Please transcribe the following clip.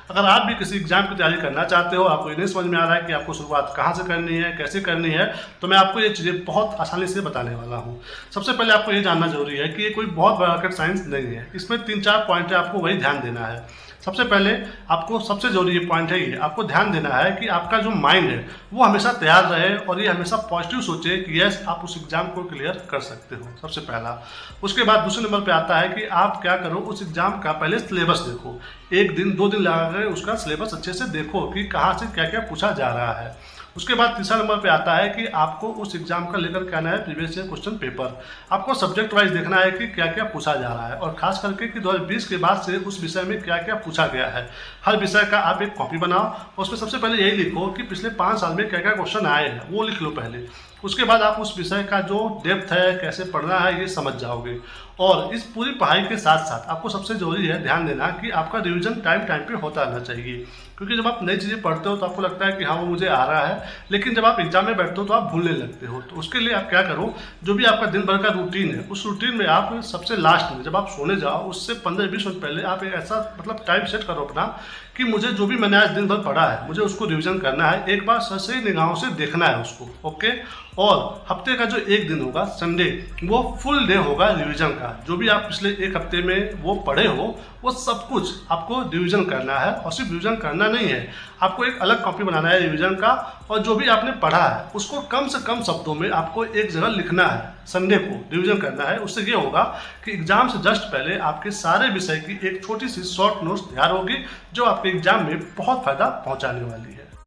अगर आप भी किसी एग्जाम की तैयारी करना चाहते हो, आपको ये नहीं समझ में आ रहा है कि आपको शुरुआत कहाँ से करनी है, कैसे करनी है, तो मैं आपको ये चीज़ें बहुत आसानी से बताने वाला हूँ। सबसे पहले आपको ये जानना जरूरी है कि ये कोई बहुत बड़ा रॉकेट साइंस नहीं है। इसमें 3-4 पॉइंट है, आपको वही ध्यान देना है। सबसे पहले आपको सबसे जरूरी पॉइंट है ये, आपको ध्यान देना है कि आपका जो माइंड है वो हमेशा तैयार रहे और ये हमेशा पॉजिटिव सोचे कि यस आप उस एग्जाम को क्लियर कर सकते हो, सबसे पहला। उसके बाद दूसरे नंबर पे आता है कि आप क्या करो, उस एग्जाम का पहले सिलेबस देखो। 1 दिन 2 दिन लगा कर उसका सिलेबस अच्छे से देखो कि कहाँ से क्या क्या पूछा जा रहा है। उसके बाद तीसरा नंबर पे आता है कि आपको उस एग्जाम का लेकर के आना है प्रीवियस ईयर क्वेश्चन पेपर। आपको सब्जेक्ट वाइज देखना है कि क्या क्या पूछा जा रहा है और खास करके कि 2020 के बाद से उस विषय में क्या क्या पूछा गया है। हर विषय का आप एक कॉपी बनाओ और उसमें सबसे पहले यही लिखो कि पिछले 5 साल में क्या क्या क्वेश्चन आए हैं, वो लिख लो पहले। उसके बाद आप उस विषय का जो डेप्थ है, कैसे पढ़ना है, ये समझ जाओगे। और इस पूरी पढ़ाई के साथ साथ आपको सबसे जरूरी है ध्यान देना कि आपका रिवीजन टाइम टाइम पे होता रहना चाहिए। क्योंकि जब आप नई चीज़ें पढ़ते हो तो आपको लगता है कि हाँ वो मुझे आ रहा है, लेकिन जब आप एग्जाम में बैठते हो तो आप भूलने लगते हो। तो उसके लिए आप क्या करो, जो भी आपका दिन भर का रूटीन है, उस रूटीन में आप सबसे लास्ट में जब आप सोने जाओ उससे 15-20 मिनट पहले आप एक ऐसा टाइम सेट करो अपना कि मुझे जो भी मैंने आज दिन भर पढ़ा है मुझे उसको रिवीजन करना है, एक बार सही निगाहों से देखना है उसको, ओके। और हफ्ते का जो एक दिन होगा संडे, वो फुल डे होगा रिवीजन का। जो भी आप पिछले एक हफ्ते में वो पढ़े हो वो सब कुछ आपको रिवीजन करना है। और सिर्फ रिवीजन करना नहीं है, आपको एक अलग कॉपी बनाना है रिवीजन का, और जो भी आपने पढ़ा है उसको कम से कम शब्दों में आपको एक जगह लिखना है, संडे को रिवीजन करना है। उससे ये होगा कि एग्जाम से जस्ट पहले आपके सारे विषय की एक छोटी सी शॉर्ट नोट्स तैयार होगी जो आपके एग्जाम में बहुत फायदा पहुंचाने वाली है।